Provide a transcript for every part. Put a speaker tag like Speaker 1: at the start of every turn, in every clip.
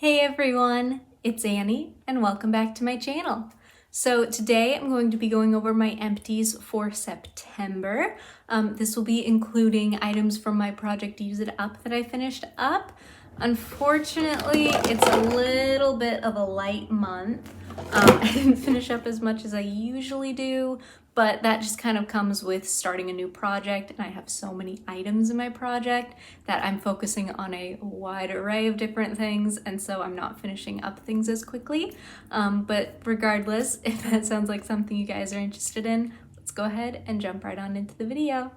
Speaker 1: Hey everyone, it's Annie and welcome back to my channel. So today I'm going to be going over my empties for September. This will be including items from my project Use It Up that I finished up. Unfortunately, it's a little bit of a light month. I didn't finish up as much as I usually do, but that just kind of comes with starting a new project, and I have so many items in my project that I'm focusing on a wide array of different things, and so I'm not finishing up things as quickly. But regardless, if that sounds like something you guys are interested in, let's go ahead and jump right on into the video.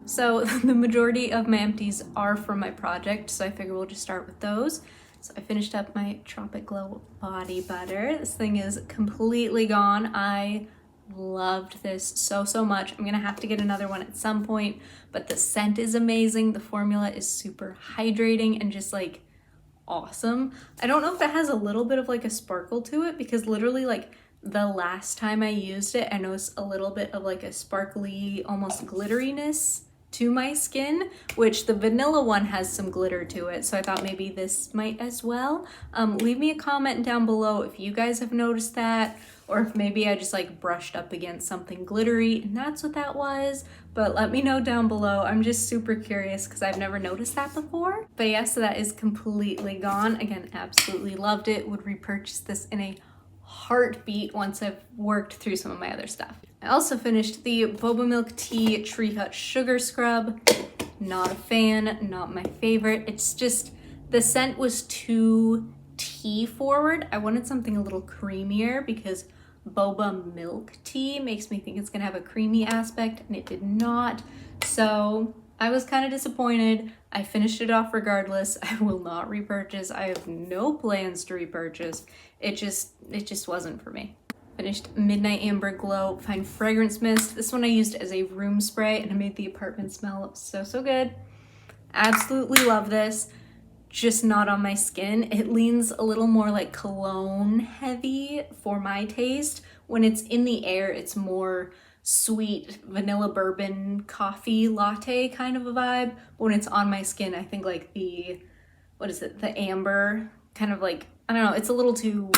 Speaker 1: So the majority of my empties are from my project, so I figure we'll just start with those. So I finished up my Tropic Glow body butter. This thing is completely gone. I loved this so much. I'm gonna have to get another one at some point, but the scent is amazing. The formula is super hydrating and just like awesome. I don't know if it has a little bit of like a sparkle to it, because literally like the last time I used it, I noticed a little bit of like a sparkly, almost glitteriness to my skin, which the vanilla one has some glitter to it, so I thought maybe this might as well. Leave me a comment down below if you guys have noticed that, or if maybe I just like brushed up against something glittery and that's what that was, but let me know down below. I'm just super curious because I've never noticed that before. But yeah, so that is completely gone. Again, absolutely loved it. Would repurchase this in a heartbeat once I've worked through some of my other stuff. I also finished the Boba Milk Tea Tree Hut Sugar Scrub. Not a fan, not my favorite. It's just, the scent was too tea forward. I wanted something a little creamier because boba milk tea makes me think it's gonna have a creamy aspect, and it did not. So I was kind of disappointed. I finished it off regardless. I will not repurchase. I have no plans to repurchase. It just wasn't for me. Finished Midnight Amber Glow Fine Fragrance Mist. This one I used as a room spray and it made the apartment smell so good. Absolutely love this. Just not on my skin. It leans a little more like cologne heavy for my taste. When it's in the air, it's more sweet vanilla bourbon coffee latte kind of a vibe. But when it's on my skin, I think like the, what is it, the amber kind of like, I don't know, it's a little too,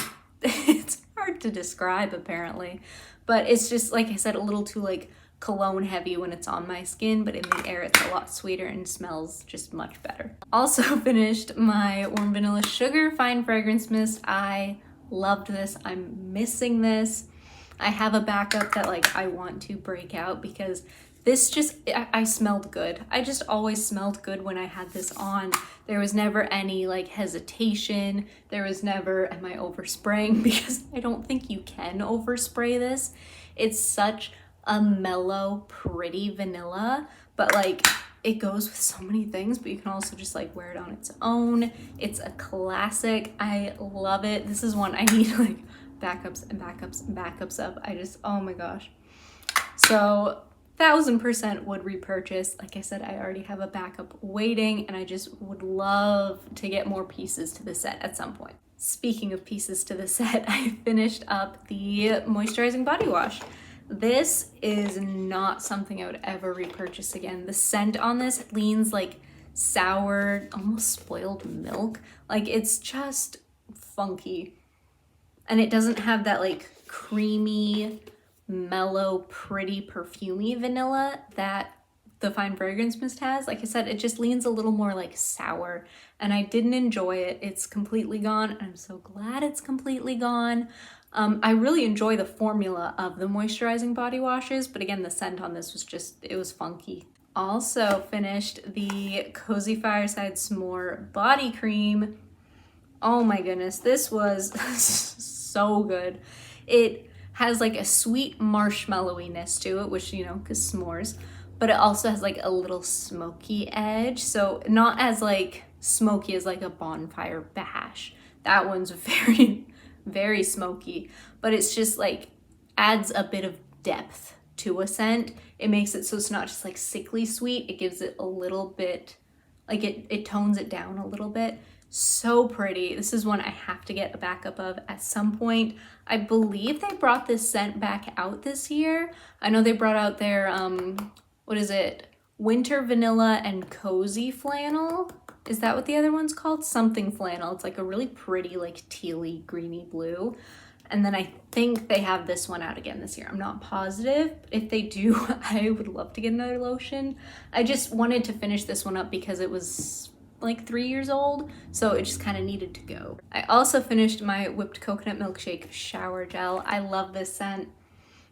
Speaker 1: it's hard to describe apparently, but it's just, like I said, a little too like cologne heavy when it's on my skin, but in the air it's a lot sweeter and smells just much better. Also finished my Warm Vanilla Sugar Fine Fragrance Mist. I loved this. I'm missing this. I have a backup that like I want to break out because this just, I smelled good. I just always smelled good when I had this on. There was never any like hesitation. There was never, am I overspraying? Because I don't think you can overspray this. It's such a mellow, pretty vanilla, but like it goes with so many things, but you can also just like wear it on its own. It's a classic. I love it. This is one I need like backups and backups and backups of. I just, oh my gosh. So 1000% would repurchase. Like I said, I already have a backup waiting and I just would love to get more pieces to the set at some point. Speaking of pieces to the set, I finished up the Moisturizing Body Wash. This is not something I would ever repurchase again. The scent on this leans like sour, almost spoiled milk. Like it's just funky. And it doesn't have that like creamy, mellow, pretty, perfumey vanilla that the Fine Fragrance Mist has. Like I said, it just leans a little more like sour and I didn't enjoy it. It's completely gone and I'm so glad it's completely gone. I really enjoy the formula of the moisturizing body washes, but again, the scent on this was just, it was funky. Also finished the Cozy Fireside S'more Body Cream. Oh my goodness, this was so good. It has like a sweet marshmallowiness to it, which, you know, because s'mores, but it also has like a little smoky edge. So not as like smoky as like a bonfire bash. That one's very smoky, but it's just like adds a bit of depth to a scent. It makes it so it's not just like sickly sweet. It gives it a little bit, like it tones it down a little bit. So pretty. This is one I have to get a backup of at some point. I believe they brought this scent back out this year. I know they brought out their, what is it? Winter Vanilla and Cozy Flannel. Is that what the other one's called? Something flannel. It's like a really pretty, like tealy, greeny blue. And then I think they have this one out again this year. I'm not positive. If they do, I would love to get another lotion. I just wanted to finish this one up because it was like 3 years old, so it just kind of needed to go. I also finished my whipped coconut milkshake shower gel. I love this scent.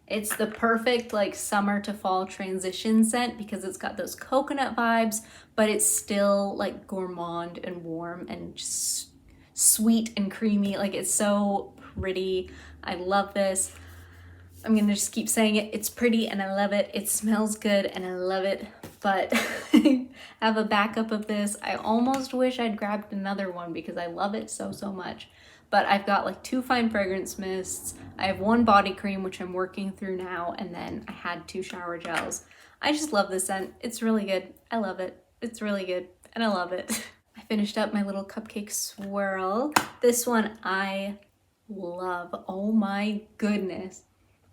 Speaker 1: It's the perfect like summer to fall transition scent because it's got those coconut vibes, but it's still like gourmand and warm and just sweet and creamy. Like it's so pretty. I love this. I'm gonna just keep saying it. It's pretty and I love it. It smells good and I love it, but I have a backup of this. I almost wish I'd grabbed another one because I love it so much. But I've got like 2 fine fragrance mists. I have 1 body cream, which I'm working through now. And then I had 2 shower gels. I just love this scent. It's really good. I love it. It's really good and I love it. I finished up my little Cupcake Swirl. This one I love. Oh my goodness.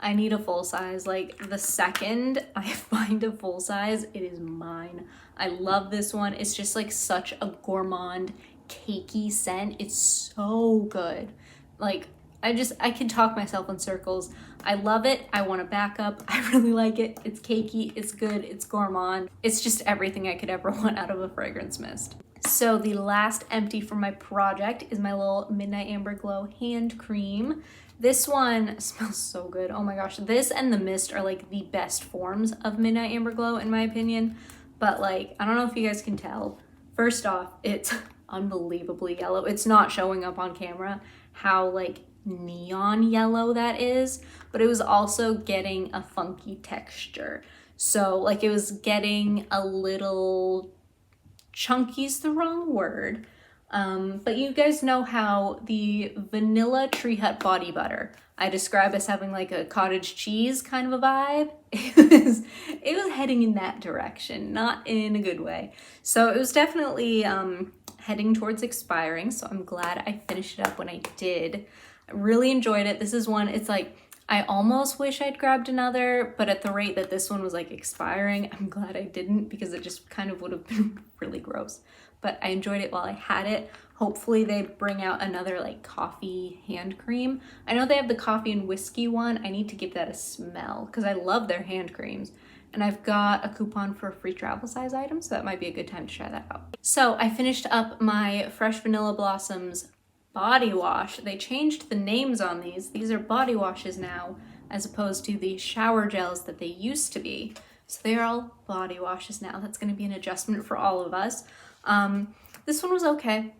Speaker 1: I need a full size. Like the second I find a full size, it is mine. I love this one. It's just like such a gourmand, cakey scent. It's so good. Like I can talk myself in circles. I love it. I want to back up. I really like it. It's cakey. It's good. It's gourmand. It's just everything I could ever want out of a fragrance mist. So the last empty for my project is my little Midnight Amber Glow hand cream. This one smells so good. Oh my gosh. This and the mist are like the best forms of Midnight Amber Glow in my opinion. But like, I don't know if you guys can tell. First off, it's unbelievably yellow. It's not showing up on camera how like neon yellow that is, but it was also getting a funky texture. So like it was getting a little chunky's the wrong word. But you guys know how the vanilla Tree Hut body butter I describe as having like a cottage cheese kind of a vibe. It was heading in that direction, not in a good way. So it was definitely heading towards expiring. So I'm glad I finished it up when I did. I really enjoyed it. This is one, it's like, I almost wish I'd grabbed another, but at the rate that this one was like expiring, I'm glad I didn't because it just kind of would have been really gross. But I enjoyed it while I had it. Hopefully they bring out another like coffee hand cream. I know they have the coffee and whiskey one. I need to give that a smell because I love their hand creams. And I've got a coupon for a free travel size item, so that might be a good time to try that out. So I finished up my Fresh Vanilla Blossoms body wash. They changed the names on these. These are body washes now, as opposed to the shower gels that they used to be. So they are all body washes now. That's going to be an adjustment for all of us. This one was okay.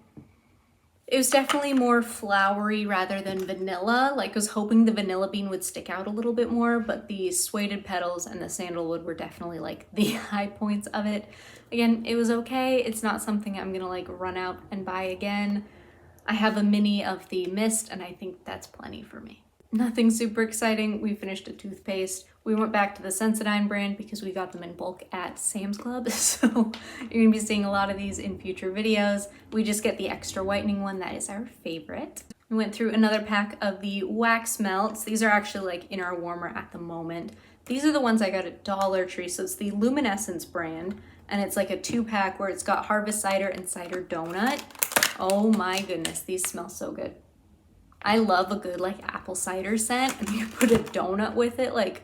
Speaker 1: It was definitely more flowery rather than vanilla. Like I was hoping the vanilla bean would stick out a little bit more, but the suede petals and the sandalwood were definitely like the high points of it. Again, it was okay. It's not something I'm gonna like run out and buy again. I have a mini of the mist and I think that's plenty for me. Nothing super exciting. We finished a toothpaste. We went back to the Sensodyne brand because we got them in bulk at Sam's Club. So you're gonna be seeing a lot of these in future videos. We just get the extra whitening one. That is our favorite. We went through another pack of the wax melts. These are actually like in our warmer at the moment. These are the ones I got at Dollar Tree. So it's the Luminescence brand and it's like a 2-pack where it's got harvest cider and cider donut. Oh my goodness, these smell so good. I love a good like apple cider scent and you put a donut with it, like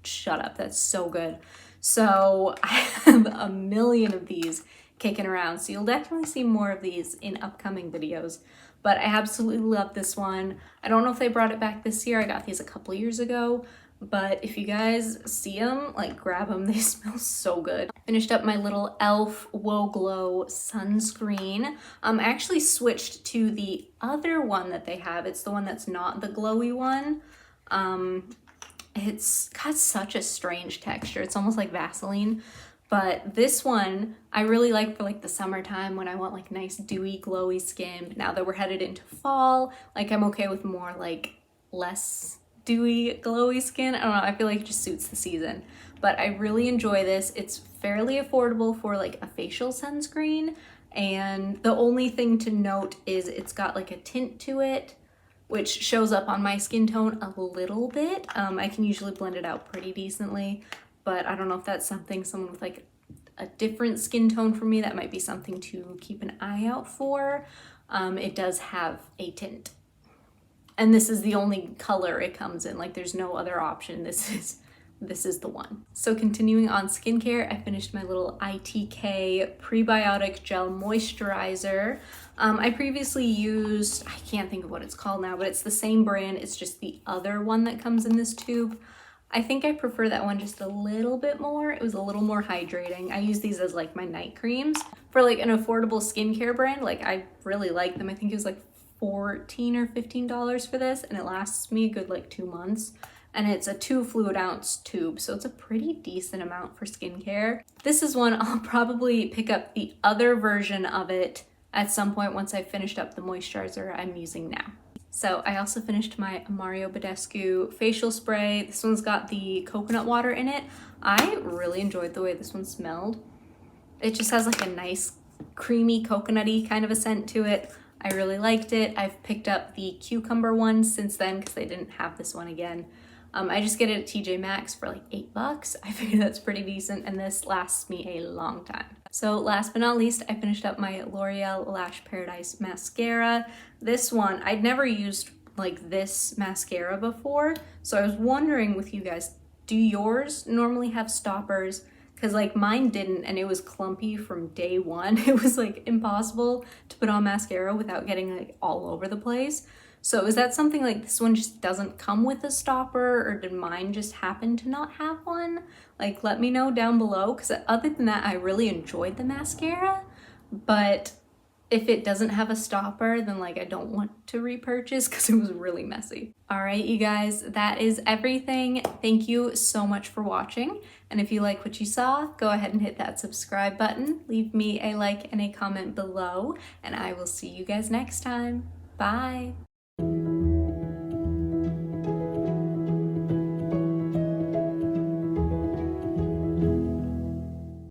Speaker 1: shut up, that's so good. So I have a million of these kicking around, so you'll definitely see more of these in upcoming videos, but I absolutely love this one. I don't know if they brought it back this year. I got these a couple years ago, but if you guys see them, like grab them. They smell so good. I finished up my little e.l.f. Whoa Glow sunscreen. I actually switched to the other one that they have. It's the one that's not the glowy one. It's got such a strange texture. It's almost like Vaseline. But this one I really like for like the summertime when I want like nice dewy glowy skin. Now that we're headed into fall, like I'm okay with more like less dewy glowy skin. I don't know, I feel like it just suits the season. But I really enjoy this. It's fairly affordable for like a facial sunscreen And the only thing to note is it's got like a tint to it, which shows up on my skin tone a little bit. I can usually blend it out pretty decently, but I don't know if that's something someone with like a different skin tone for me, that might be something to keep an eye out for. It does have a tint. And this is the only color it comes in, like there's no other option. This is the one. So continuing on skincare, I finished my little ITK prebiotic gel moisturizer. I previously used, I can't think of what it's called now, but it's the same brand, it's just the other one that comes in this tube. I think I prefer that one just a little bit more. It was a little more hydrating. I use these as like my night creams. For like an affordable skincare brand, like I really like them. I think it was like $14 or $15 for this, and it lasts me a good like 2 months. And it's a 2 fluid ounce tube, so it's a pretty decent amount for skincare. This is one I'll probably pick up the other version of it at some point once I've finished up the moisturizer I'm using now. So I also finished my Mario Badescu facial spray. This one's got the coconut water in it. I really enjoyed the way this one smelled. It just has like a nice creamy coconutty kind of a scent to it. I really liked it. I've picked up the cucumber one since then because they didn't have this one again. I just get it at TJ Maxx for like $8. I figure that's pretty decent, and this lasts me a long time. So last but not least, I finished up my L'Oreal Lash Paradise mascara. This one, I'd never used like this mascara before, so I was wondering with you guys, do yours normally have stoppers? Because like mine didn't, and it was clumpy from day one. It was like impossible to put on mascara without getting like all over the place. So is that something like this one just doesn't come with a stopper, or did mine just happen to not have one? Like let me know down below, because other than that, I really enjoyed the mascara, but if it doesn't have a stopper, then like I don't want to repurchase because it was really messy. All right, you guys, that is everything. Thank you so much for watching. And if you like what you saw, go ahead and hit that subscribe button. Leave me a like and a comment below, and I will see you guys next time. Bye.